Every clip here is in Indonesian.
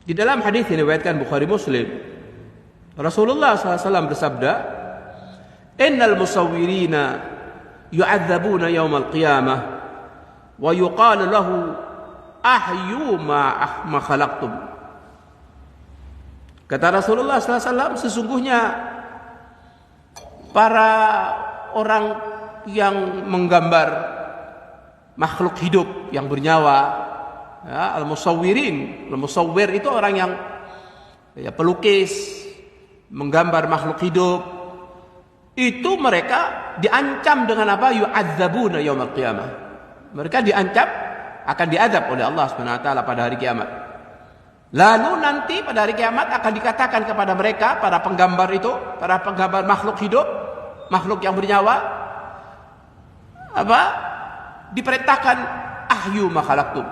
Di dalam hadis yang diriwayatkan Bukhari Muslim, Rasulullah SAW bersabda, "Innal musawwirina yu'adzabuna yaumal qiyamah wa yuqalu lahu ahyu ma khalaqtum." Kata Rasulullah SAW, sesungguhnya para orang yang menggambar makhluk hidup yang bernyawa, ya, al-musawwirin. Al-musawwir itu orang yang pelukis, menggambar makhluk hidup. Itu mereka diancam dengan apa? Yu'adzabuna yaumal qiyamah. Mereka diancam akan diazab oleh Allah Subhanahu wa taala pada hari kiamat. Lalu nanti pada hari kiamat akan dikatakan kepada mereka, para penggambar itu, para penggambar makhluk hidup, makhluk yang bernyawa, apa? Diperintahkan ahyu ma khalaqtum.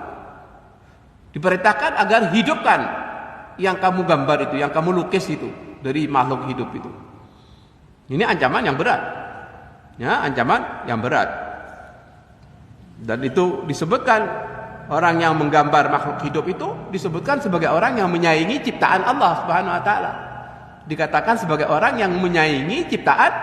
Diperintahkan agar hidupkan yang kamu gambar itu, yang kamu lukis itu dari makhluk hidup itu. Ini ancaman yang berat. Ya, ancaman yang berat. Dan itu disebutkan orang yang menggambar makhluk hidup itu disebutkan sebagai orang yang menyaingi ciptaan Allah Subhanahu wa taala. Dikatakan sebagai orang yang menyaingi ciptaan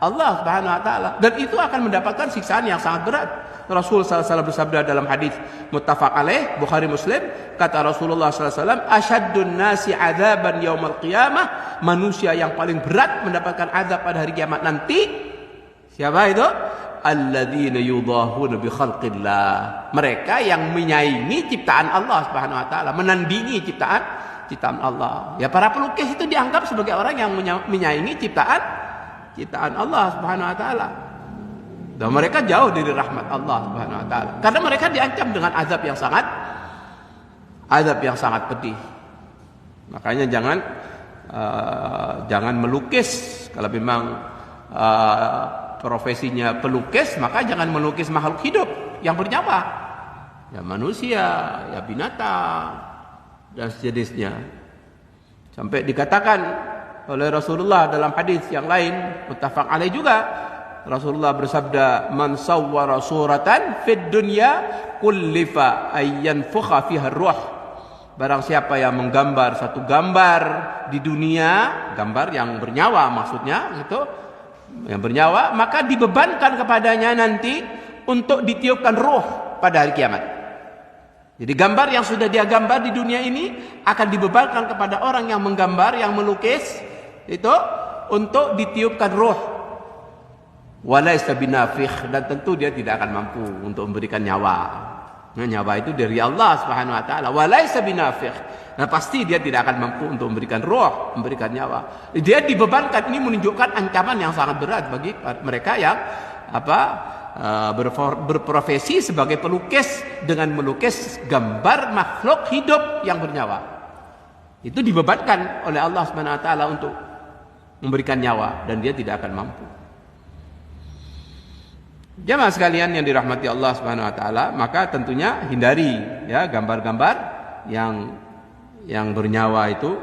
Allah Subhanahu wa taala, dan itu akan mendapatkan siksaan yang sangat berat. Rasul sallallahu alaihi wasallam bersabda dalam hadis muttafaq alaih Bukhari Muslim, kata Rasulullah sallallahu alaihi wasallam, "Asyaddun nasi 'adzaban yaumal qiyamah," manusia yang paling berat mendapatkan azab pada hari kiamat nanti, siapa itu? Alladzina yudahuna bi khalqillah, mereka yang menyaingi ciptaan Allah Subhanahu wa taala, menandingi ciptaan Allah. Ya, para pelukis itu dianggap sebagai orang yang menyaingi ciptaan Allah Subhanahu wa taala. Dan mereka jauh dari rahmat Allah Subhanahu wa taala. Karena mereka diancam dengan azab yang sangat pedih. Makanya jangan melukis. Kalau memang profesinya pelukis, maka jangan melukis makhluk hidup yang bernyawa. Ya manusia, ya binatang dan sejenisnya. Sampai dikatakan oleh Rasulullah dalam hadis yang lain muttafaq alaih juga, Rasulullah bersabda, "Man sawwara suratan fid dunya kullifa ayyanfukha fiha ruh." Barang siapa yang menggambar satu gambar di dunia, gambar yang bernyawa maksudnya itu, yang bernyawa, maka dibebankan kepadanya nanti untuk ditiupkan ruh pada hari kiamat. Jadi gambar yang sudah dia gambar di dunia ini akan dibebankan kepada orang yang menggambar, yang melukis itu untuk ditiupkan ruh. Walaysa binafikh, dan tentu dia tidak akan mampu untuk memberikan nyawa. Nah, nyawa itu dari Allah Subhanahu wa taala. Walaysa binafikh. Nah, pasti dia tidak akan mampu untuk memberikan ruh, memberikan nyawa. Dia dibebankan. Ini menunjukkan ancaman yang sangat berat bagi mereka yang berprofesi sebagai pelukis dengan melukis gambar makhluk hidup yang bernyawa. Itu dibebankan oleh Allah Subhanahu wa taala untuk memberikan nyawa, dan dia tidak akan mampu. Jamaah sekalian yang dirahmati Allah Subhanahu wa taala, maka tentunya hindari ya gambar-gambar yang bernyawa itu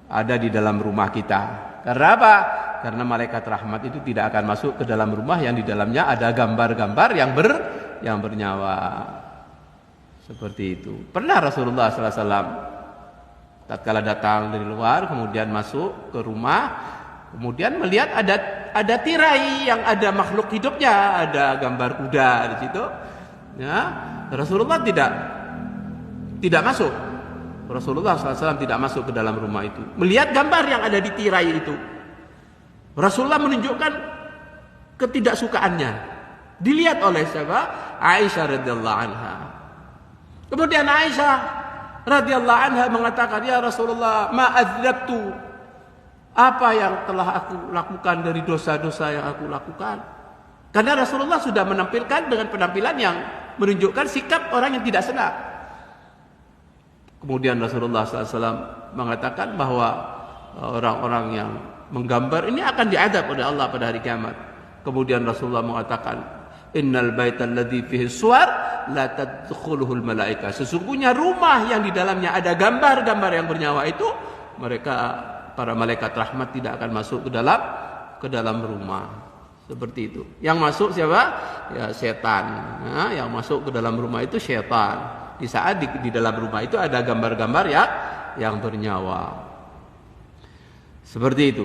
ada di dalam rumah kita. Karena apa? Karena malaikat rahmat itu tidak akan masuk ke dalam rumah yang di dalamnya ada gambar-gambar yang bernyawa. Seperti itu. Pernah Rasulullah sallallahu alaihi wasallam tatkala datang dari luar kemudian masuk ke rumah, kemudian melihat ada tirai yang ada makhluk hidupnya, ada gambar kuda di situ. Ya, Rasulullah tidak masuk. Rasulullah SAW tidak masuk ke dalam rumah itu. Melihat gambar yang ada di tirai itu, Rasulullah menunjukkan ketidaksukaannya. Dilihat oleh siapa? Aisyah radhiyallahu anha. Kemudian Aisyah radhiyallahu anha mengatakan, "Ya Rasulullah, ma adzabtu, apa yang telah aku lakukan dari dosa-dosa yang aku lakukan?" Karena Rasulullah sudah menampilkan dengan penampilan yang menunjukkan sikap orang yang tidak senang. Kemudian Rasulullah SAW mengatakan bahwa orang-orang yang menggambar ini akan diadab oleh Allah pada hari kiamat. Kemudian Rasulullah mengatakan, "Innal baital ladzi fihi suwar la tadkhuluhul malaika." Sesungguhnya rumah yang di dalamnya ada gambar-gambar yang bernyawa itu, para malaikat rahmat tidak akan masuk ke dalam rumah. Seperti itu. Yang masuk siapa? Ya setan. Nah, yang masuk ke dalam rumah itu setan. Di saat di dalam rumah itu ada gambar-gambar yang bernyawa. Seperti itu.